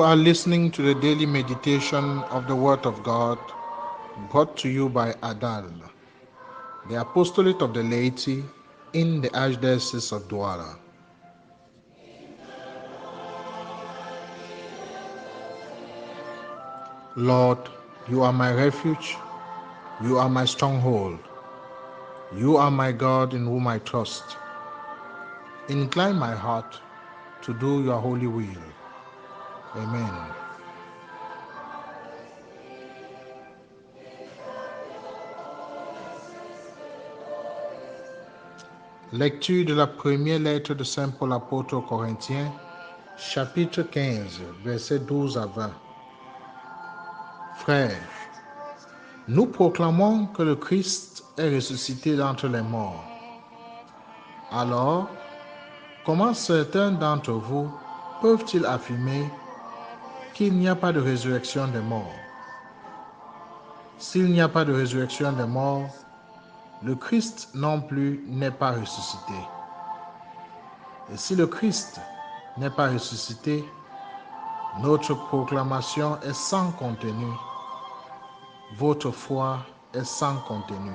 are listening to the daily meditation of the Word of God, brought to you by ADAL, the Apostolate of the Laity in the Archdiocese of Douala. Lord, you are my refuge, you are my stronghold, you are my God in whom I trust. Incline my heart to do your holy will. Amen. Lecture de la première lettre de Saint Paul apôtre aux Corinthiens, chapitre 15, versets 12 à 20. Frères, nous proclamons que le Christ est ressuscité d'entre les morts. Alors, comment certains d'entre vous peuvent-ils affirmer qu'il n'y a pas de résurrection des morts? S'il n'y a pas de résurrection des morts, le Christ non plus n'est pas ressuscité. Et si le Christ n'est pas ressuscité, notre proclamation est sans contenu. Votre foi est sans contenu.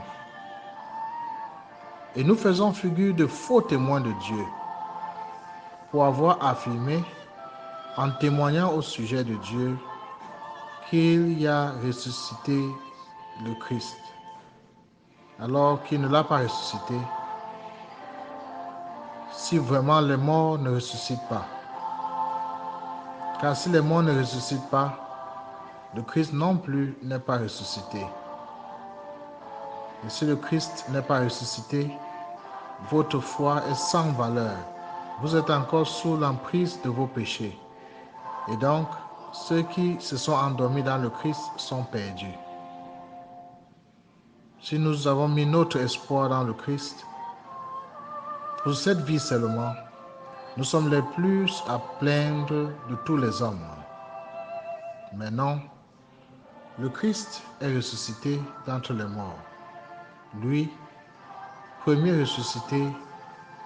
Et nous faisons figure de faux témoins de Dieu pour avoir affirmé, en témoignant au sujet de Dieu, qu'il y a ressuscité le Christ, alors qu'il ne l'a pas ressuscité, si vraiment les morts ne ressuscitent pas. Car si les morts ne ressuscitent pas, le Christ non plus n'est pas ressuscité. Et si le Christ n'est pas ressuscité, votre foi est sans valeur. Vous êtes encore sous l'emprise de vos péchés. Et donc, ceux qui se sont endormis dans le Christ sont perdus. Si nous avons mis notre espoir dans le Christ, pour cette vie seulement, nous sommes les plus à plaindre de tous les hommes. Mais non, le Christ est ressuscité d'entre les morts. Lui, premier ressuscité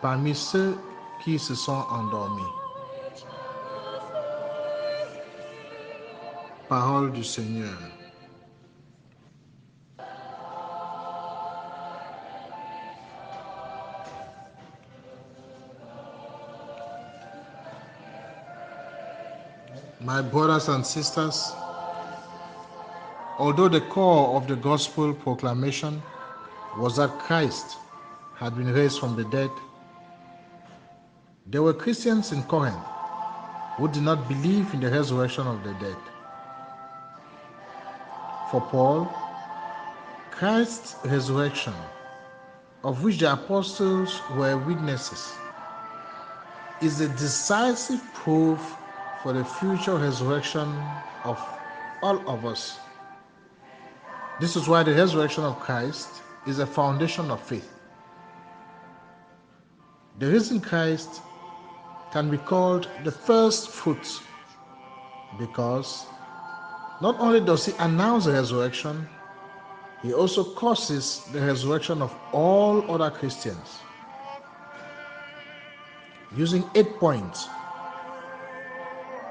parmi ceux qui se sont endormis. Parole du Seigneur. My brothers and sisters, although the core of the gospel proclamation was that Christ had been raised from the dead, there were Christians in Corinth who did not believe in the resurrection of the dead. For Paul, Christ's resurrection, of which the apostles were witnesses, is a decisive proof for the future resurrection of all of us. This is why the resurrection of Christ is a foundation of faith. The risen Christ can be called the first fruits because not only does he announce the resurrection, he also causes the resurrection of all other Christians. Using 8 points,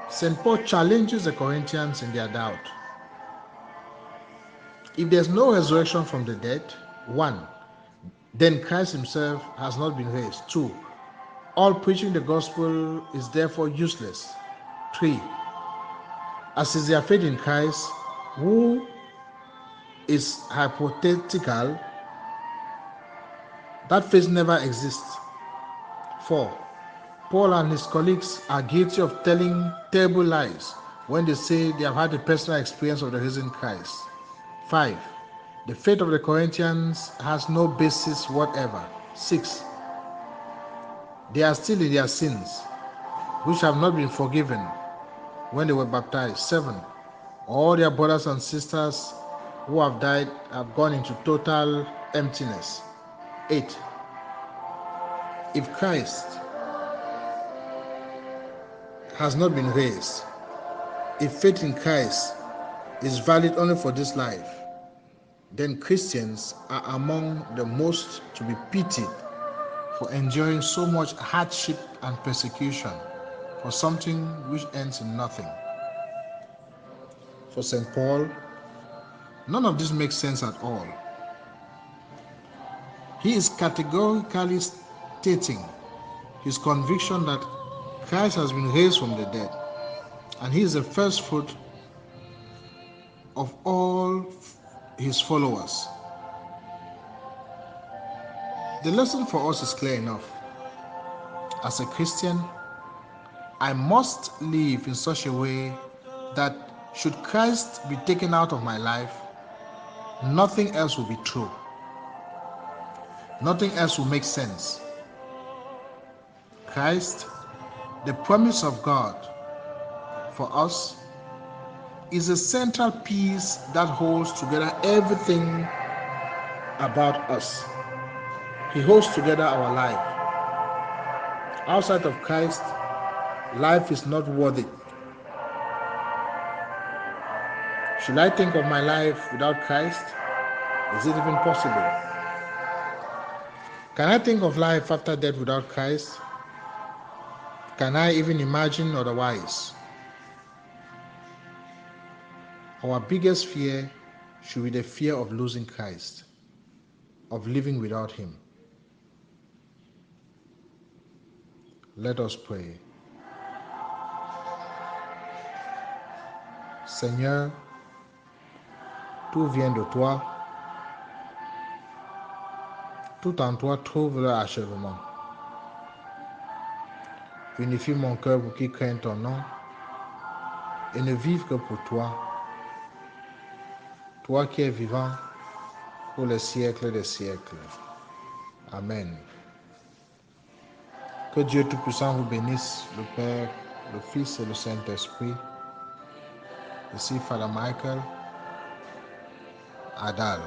St. Paul challenges the Corinthians in their doubt. If there's no resurrection from the dead, 1, then Christ himself has not been raised. 2, all preaching the gospel is therefore useless. 3, as is their faith in Christ, who is hypothetical, that faith never exists. 4, Paul and his colleagues are guilty of telling terrible lies when they say they have had a personal experience of the risen Christ. 5, the faith of the Corinthians has no basis whatever. 6, they are still in their sins, which have not been forgiven when they were baptized. 7, all their brothers and sisters who have died have gone into total emptiness. 8, if Christ has not been raised, if faith in Christ is valid only for this life, then Christians are among the most to be pitied for enduring so much hardship and persecution for something which ends in nothing. for St. Paul, none of this makes sense at all. He is categorically stating his conviction that Christ has been raised from the dead, and he is the first fruit of all his followers. The lesson for us is clear enough. As a Christian, I must live in such a way that should Christ be taken out of my life, nothing else will be true. Nothing else will make sense. Christ, the promise of God for us, is a central piece that holds together everything about us. He holds together our life. Outside of Christ, life is not worthy. Should I think of my life without Christ? Is it even possible? Can I think of life after death without Christ? Can I even imagine otherwise? Our biggest fear should be the fear of losing Christ, of living without Him. Let us pray. Seigneur, tout vient de toi. Tout en toi trouve leur achèvement. Unifie mon cœur pour qu'il craigne ton nom et ne vive que pour toi. Toi qui es vivant pour les siècles des siècles. Amen. Que Dieu Tout-Puissant vous bénisse, le Père, le Fils et le Saint-Esprit. Ici Father Michael ADAL.